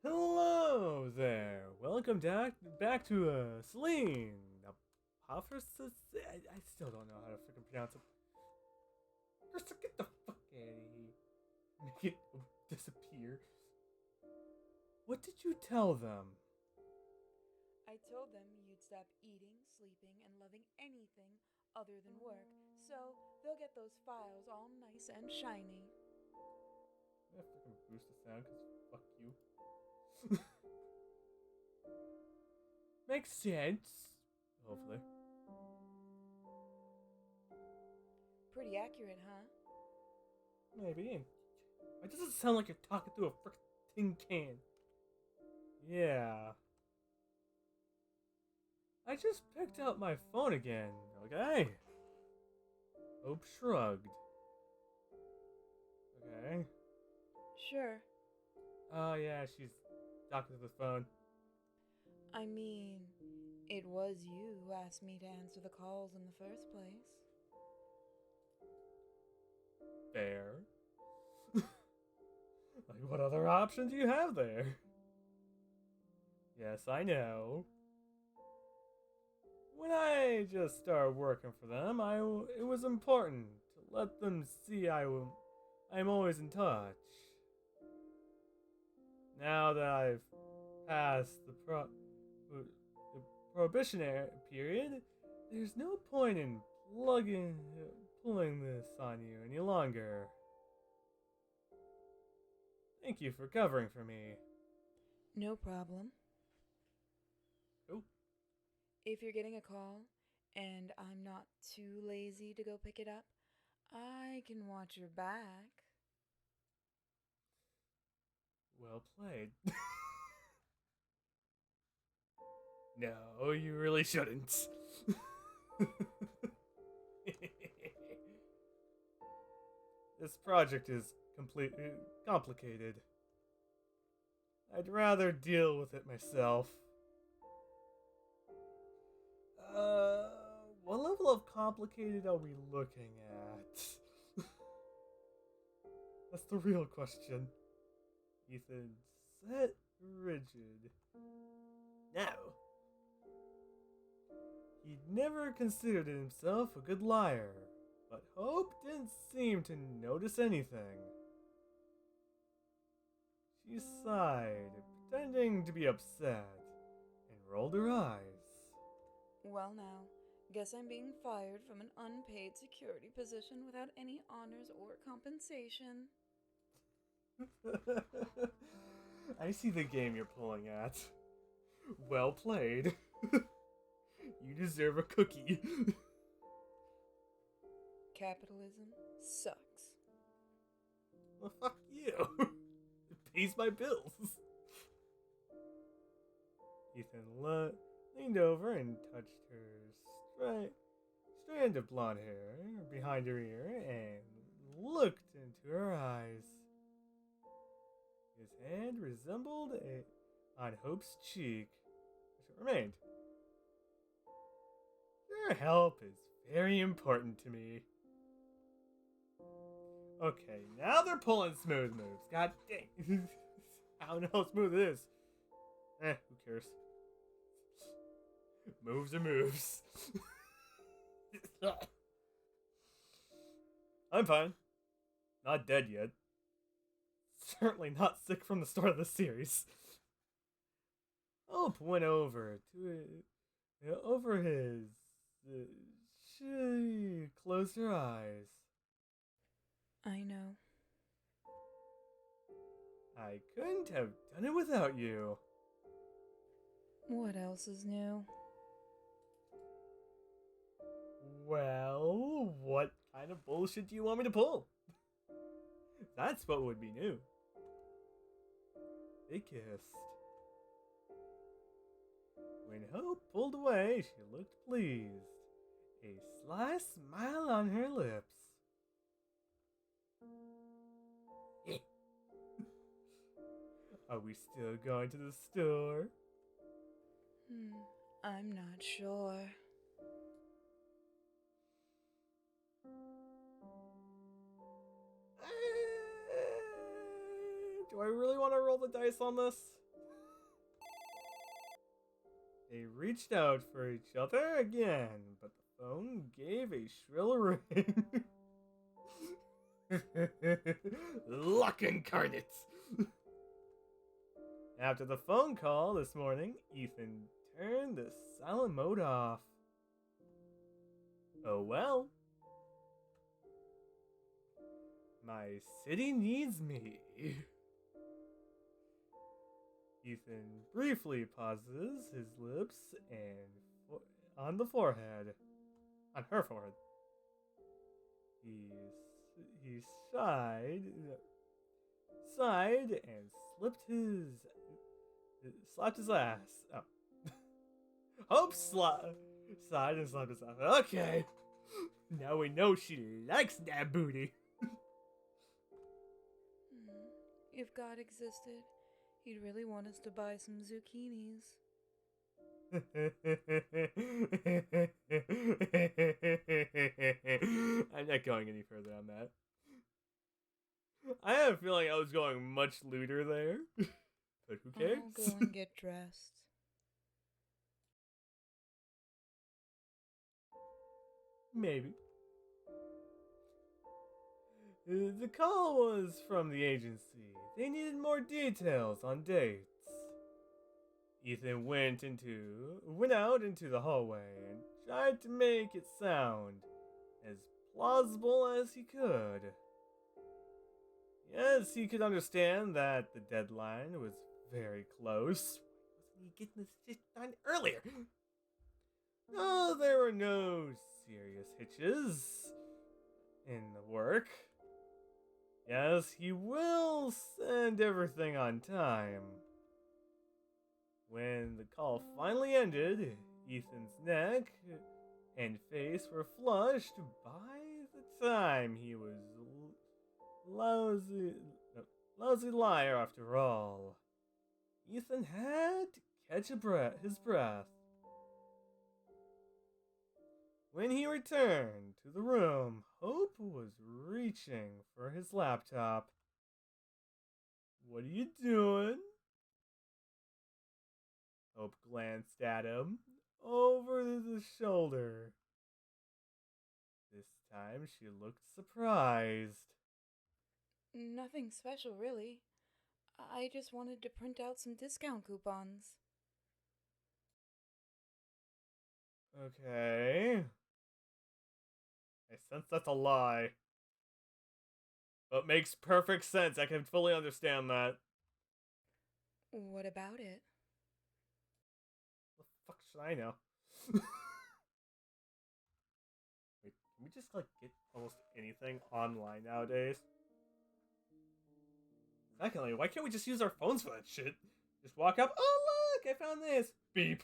Hello there. Welcome back to Selene Apoptosis. I still don't know how to freaking pronounce it. Just get the fuck out of here. Make it disappear. What did you tell them? I told them you'd stop eating, sleeping, and loving anything other than work, so they'll get those files all nice and shiny. I'm gonna freaking boost the sound because fuck you. Makes sense. Hopefully. Pretty accurate, huh? Maybe. It doesn't sound like you're talking through a freaking tin can. Yeah. I just picked up my phone again. Okay. Hope shrugged. Okay. Sure. Oh yeah, she's talking to the phone. I mean, it was you who asked me to answer the calls in the first place. Fair. Like, what other options do you have there? Yes, I know. When I just started working for them, it was important to let them see I'm always in touch. Now that I've passed the prohibitionary period, there's no point in pulling this on you any longer. Thank you for covering for me. No problem. Oh, If you're getting a call and I'm not too lazy to go pick it up, I can watch your back. well played. No, you really shouldn't. This project is completely complicated. I'd rather deal with it myself. Uh, what level of complicated are we looking at? That's the real question. Ethan set rigid. No. He'd never considered himself a good liar, but Hope didn't seem to notice anything. She sighed, pretending to be upset, and rolled her eyes. Well, now, guess I'm being fired from an unpaid security position without any honors or compensation. I see the game you're pulling at. Well played. You deserve a cookie. Capitalism sucks. Well, fuck you. It pays my bills. Ethan leaned over and touched her strand of blonde hair behind her ear and looked into her eyes. His hand resembled on Hope's cheek, as it remained. Your help is very important to me. Okay, now they're pulling smooth moves. God dang. I don't know how smooth it is. Who cares? Moves are moves. I'm fine. Not dead yet. Certainly not sick from the start of the series. Hope went over his. She closed her eyes. I know. I couldn't have done it without you. What else is new? Well, what kind of bullshit do you want me to pull? That's what would be new. They kissed. When Hope pulled away, she looked pleased, a sly smile on her lips. Are we still going to the store? I'm not sure. Do I really want to roll the dice on this? They reached out for each other again, but the phone gave a shrill ring. Luck incarnate! After the phone call this morning, Ethan turned the silent mode off. Oh well. My city needs me. Ethan briefly pauses his lips and on the forehead. On her forehead. He sighed and slapped his ass. Oh. Hope sighed and slapped his ass. Okay. Now we know she likes that booty. If God existed, he'd really want us to buy some zucchinis. I'm not going any further on that. I have a feeling I was going much lewder there. But who cares? I'll go and get dressed. Maybe. The call was from the agency. They needed more details on dates. Ethan went out into the hallway and tried to make it sound as plausible as he could. Yes, he could understand that the deadline was very close. Wasn't he getting this shit done earlier? No, there were no serious hitches in the work. Yes, he will send everything on time. When the call finally ended, Ethan's neck and face were flushed by the time he was lousy liar after all. Ethan had to catch his breath. When he returned to the room, Hope was reaching for his laptop. What are you doing? Hope glanced at him over the shoulder. This time she looked surprised. Nothing special, really. I just wanted to print out some discount coupons. Okay. I sense that's a lie. But makes perfect sense. I can fully understand that. What about it? The fuck should I know? Wait, can we just get almost anything online nowadays? Secondly, why can't we just use our phones for that shit? Just walk up, oh look, I found this. Beep.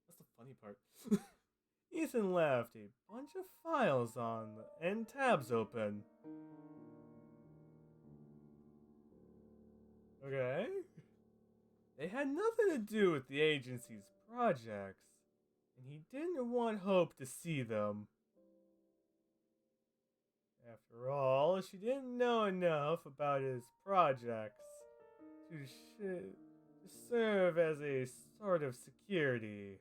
That's the funny part. Ethan left a bunch of files on and tabs open. Okay. They had nothing to do with the agency's projects, and he didn't want Hope to see them. After all, she didn't know enough about his projects to serve as a sort of security.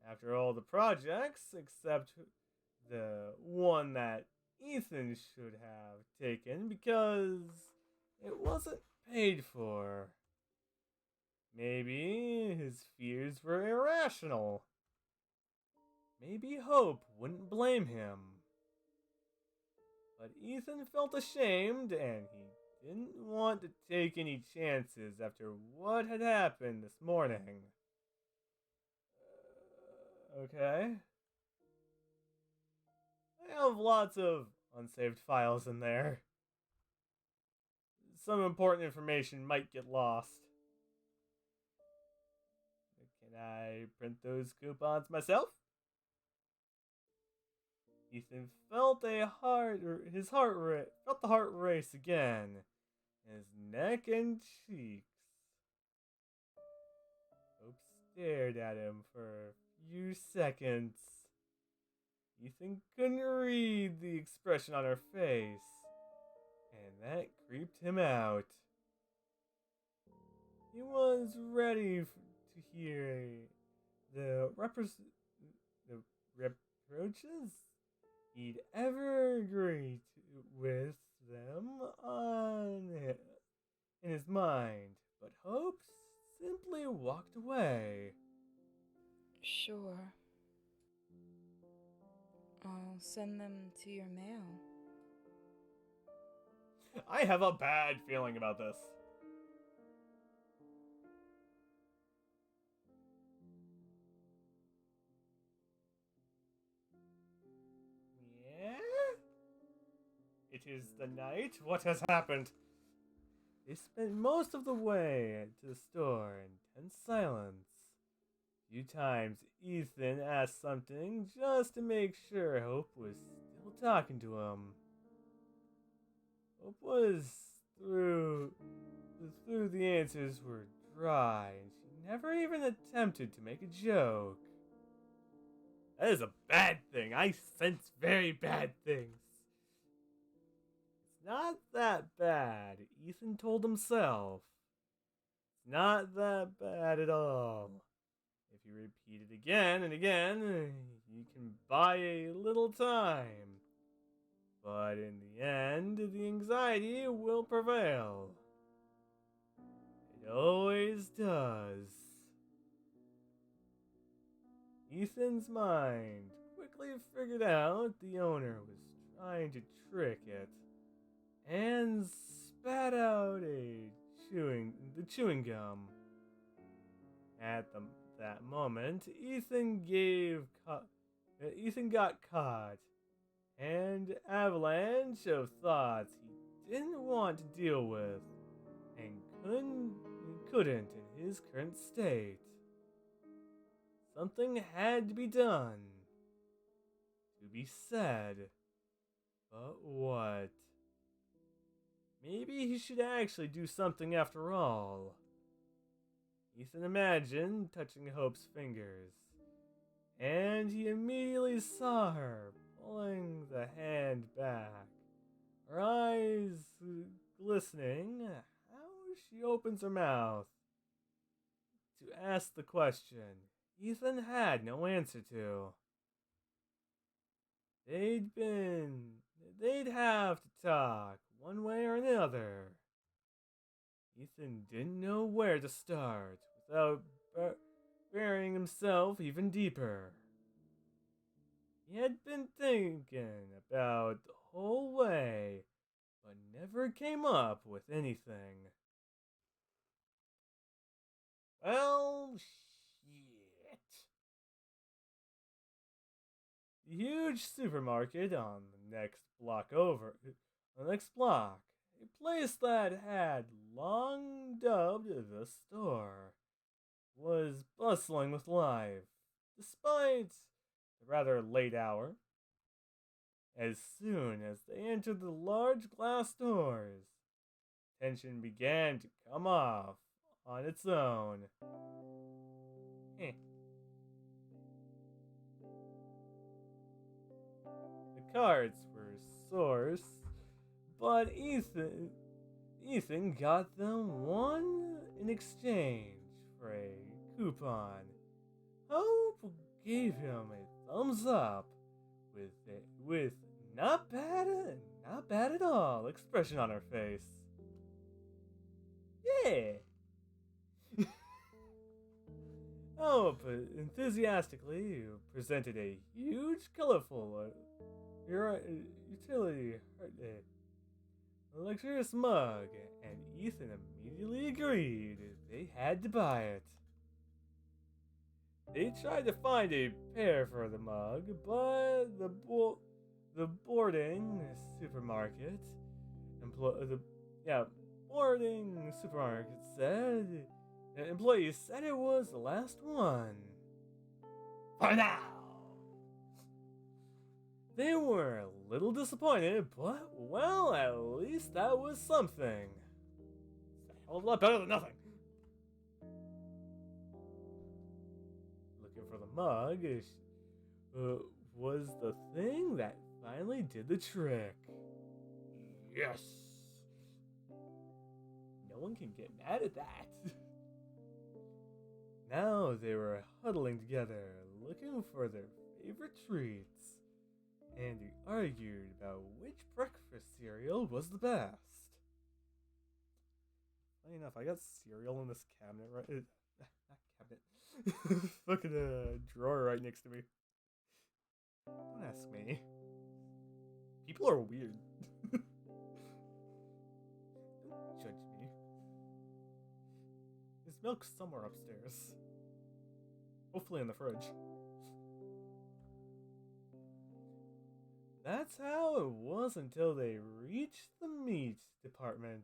After all the projects, except the one that Ethan should have taken because it wasn't paid for. Maybe his fears were irrational. Maybe Hope wouldn't blame him. But Ethan felt ashamed and he didn't want to take any chances after what had happened this morning. Okay. I have lots of unsaved files in there. Some important information might get lost. Can I print those coupons myself? Ethan felt the heart race again in his neck and cheeks. Hope stared at him for a few seconds. Ethan couldn't read the expression on her face, and that creeped him out. He was ready hear the the reproaches he'd ever agree with them in his mind, but Hopes simply walked away. Sure. I'll send them to your mail. I have a bad feeling about this. Yeah? It is the night? What has happened? They spent most of the way to the store in tense silence. A few times, Ethan asked something just to make sure Hope was still talking to him. Hope was through the answers were dry, and she never even attempted to make a joke. That is a bad thing. I sense very bad things. It's not that bad, Ethan told himself. It's not that bad at all. If you repeat it again and again, you can buy a little time. But in the end, the anxiety will prevail. It always does. Ethan's mind quickly figured out the owner was trying to trick it, and spat out the chewing gum. At that moment, Ethan got caught, and avalanche of thoughts he didn't want to deal with, and couldn't in his current state. Something had to be done, to be said, but what? Maybe he should actually do something after all. Ethan imagined touching Hope's fingers, and he immediately saw her pulling the hand back, her eyes glistening how she opens her mouth to ask the question Ethan had no answer to. They'd have to talk one way or another. Ethan didn't know where to start without burying himself even deeper. He had been thinking about the whole way, but never came up with anything. Well, shit. The huge supermarket on the next block, a place that had long dubbed the store, was bustling with life, despite the rather late hour. As soon as they entered the large glass doors, tension began to come off on its own. The cards were source, but Ethan got them one in exchange for a coupon. Hope gave him a thumbs up with not bad at all expression on her face. Yeah. Hope enthusiastically presented a huge, colorful utility luxurious mug, and Ethan immediately agreed they had to buy it. They tried to find a pair for the mug, but the boarding supermarket said the employee said it was the last one. For now. They were a little disappointed, but, well, at least that was something. It's a hell of a lot better than nothing. Looking for the mug was the thing that finally did the trick. Yes! No one can get mad at that. Now they were huddling together, looking for their favorite treats. Andy argued about which breakfast cereal was the best. Funny enough, I got cereal in this cabinet right. Not cabinet. Fucking drawer right next to me. Don't ask me. People are weird. Don't judge me. There's milk somewhere upstairs. Hopefully in the fridge. That's how it was until they reached the meat department.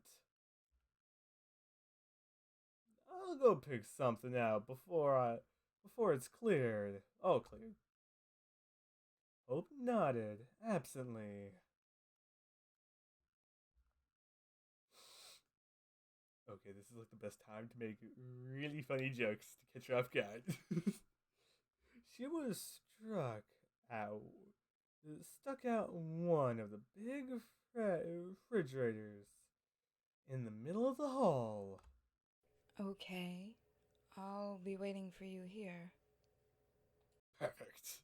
I'll go pick something out before it's cleared. Oh, cleared. Hope nodded absently. Okay, this is like the best time to make really funny jokes to catch her off guard. She was stuck out one of the big refrigerators in the middle of the hall. Okay, I'll be waiting for you here. Perfect.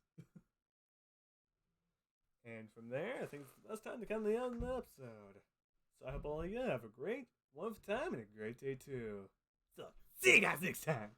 And from there, I think it's the best time to come to the end of the episode. So I hope all of you have a great, wonderful time and a great day too. So, see you guys next time.